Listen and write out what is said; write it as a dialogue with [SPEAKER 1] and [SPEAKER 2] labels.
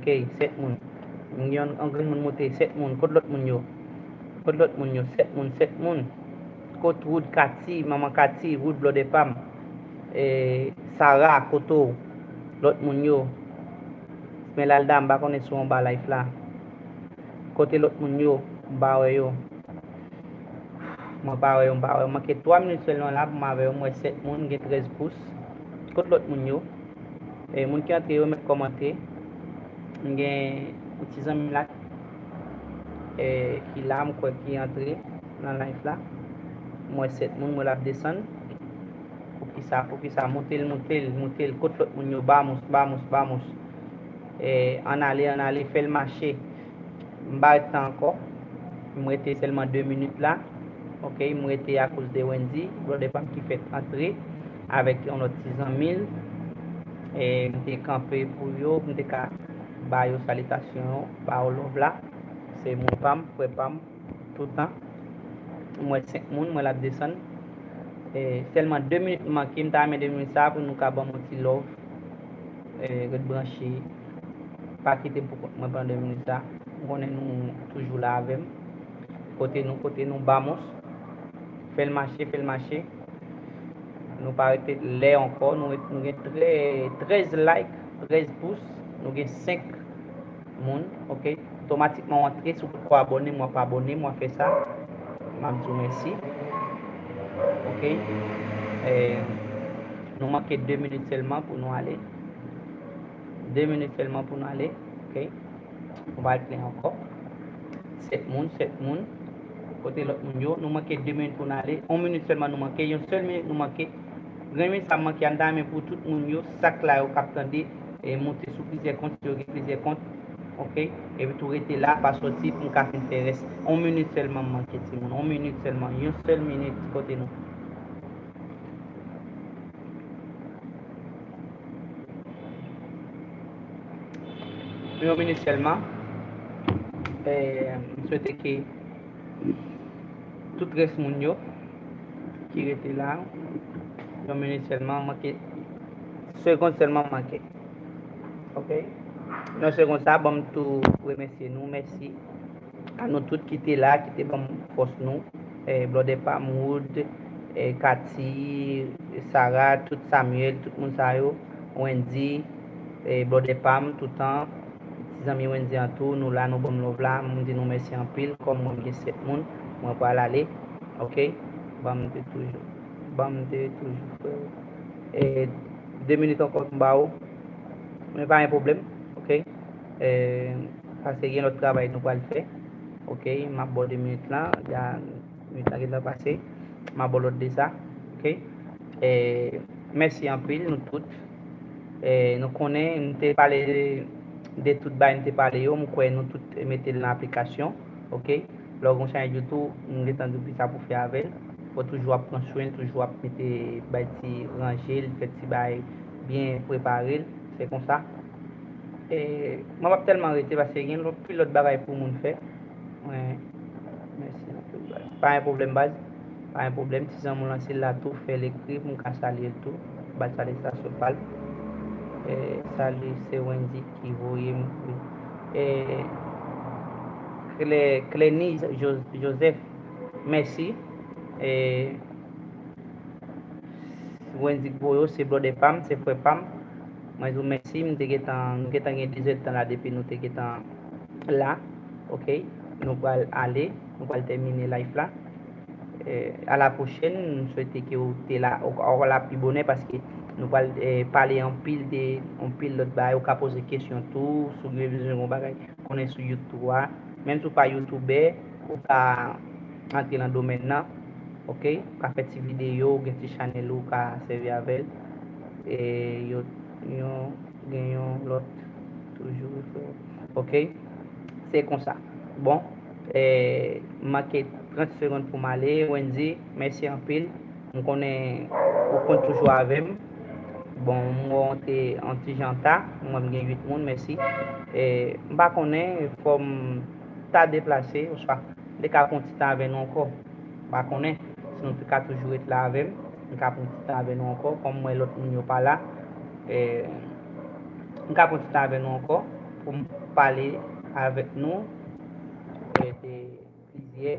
[SPEAKER 1] Ok, 7 moun. Yon angle moun monte 7 moun. Kote lot moun yo. Kote lot moun yo. 7 moun, 7 moun. Kote Wood Kati, Maman Kati, Wood Blood Pam. Sarah, Koto. Lot moun yo. Smelalda mba konen sou mba life la. Kote lot moun yo. Mba we yo. Mba we yo. Mba ke 3 minutes selon la. Mba we yo. Mwen 7 moun. Gen 13 pouces. Kote lot moun yo. Moun ki entre yo met komante. Gen utizan mi lak. Ki la mwen ki entre nan life la. Mwen 7 moun mwen la desan. Pou ki sa montel. Kote lot moun yo. Bamos. An ale fel mache. Mba ete anko. Mwen ete selman 2 minutes la. Ok, mwen ete a kouz de Wendy. Blode pam ki fet entre. Avek yon otizan mil. Mwen te kampe pou yo. Mwen te ka bayo salitasyon. Ba ou lov la. Se moun pam, fwe pam. Toutan. Mwen 5 moun mwen la desan. Selman 2 minutes manke. Mwen ta ame 2 minutes sa pou nou ka ban mwen ti lov. Red branche. Pa kite pou mwen ban 2 minutes sa. Mwen nou toujou la avem. Kote nou bamos. Fel mache. Nou parete le anko. Nou gen 13 like, 13 pouces. Nou gen 5 moun. Ok. Otomatikman wantre sou pou abone. Mwen pa abone. Mwen fe sa. Mwen djou mersi. Ok. Nou manke 2 minutes selman pou nou ale. 2 minutes selman pou nou ale. Ok. On va le anko. 7 moun. Kote lot moun yo. Nou manke 2 minutes pou nou ale. 1 minute selman nou manke. Yon seul minute nou manke. 20 minutes sa manke an dame pou tout moun yo. Sak la yo kap tande. Monte sou plizier kont. Ok. E vi tou rete la. Pa soti pou mka fin teres. 1 minute selman manke ti moun. 1 minute selman. Yon seul minute kote nou. Yon minute selman. Souwete ke tout res moun yo ki rete la. Yon minute selman manke. Seconde selman manke. Ok. Non seconde sa bom tou remesye nou. Mersi a nou tout ki te la. Ki te bom fos nou. Blode Pam, Wood, Kati, Sarah, tout Samuel, tout moun sa yo. Wendy, Blode Pam, toutan. Zami Wendy an tou. Nou la nou bom lov la. Moun di nou mersi an pil. Kom moun gen 7 moun. Mwen pa alale. Ok. Bam de toujou. 2 minutes ankon mba ou. Mwen pa yon problem. Ok. Pase gen lot travay nou pa l fe. Ok. Map bo 2 minutes la. Ya minutes la gen la pase. Map bo lot de sa. Ok. Mersi an pil nou tout. Nou konen. Nou te pale de tout bay nou te pale yo. Mwen kwen nou tout mette l aplikasyon. Ok. Logon chan YouTube. Mwen getan dupi sa pou fe avel. Faut toujou ap pran soin, toujou ap mette bay ti rangel, fet ti bay bien preparel, c'est kon sa. Mwen ap telman rete, parce gen pi lot bagay pou moun fe. Merci. Pas un problème base, pas un problème. Si ça moun lanse la tou, fe l'ekri, moun ka salye tou, bat salye sa sou pal. Salye se Wendy ki voye moun. Clénie Joseph, merci. Wendy Boyo, c'est Blode Pam, c'est Frère Pam. Moi, je vous remercie. Nous avons gagné 18 ans là depuis nous sommes là. Ok. Nous allons aller, nous allons terminer live là. À la prochaine, nous souhaitons que vous soyez là, on va plus bonheur parce que nous allons parler en pile d'autres bails, on va poser des questions tout, sur les visions qu'on est sur YouTube. Même si vous pas YouTuber, vous pouvez entrer dans le domaine là. Ok, ka fait des vidéos, des channel ou ka servi avec et yo gagnons l'autre toujours. Ok, c'est comme ça. Bon, marqué 30 secondes pour m'aller. Wendy, merci en pile. On connaît, on compte toujours avec moi. Bon, moi on est anti-janta, moi j'ai 8 monde, merci. Et m'pa connaît comme t'as déplacé, ou soit les cas continuer avec nous encore. M'pa connaît. Sinon, tu peux toujours être là avec moi. Je peux continuer avec nous encore. Comme moi, l'autre n'est pas là. Je peux continuer avec nous encore. pour parler avec nous. J'ai été plaisir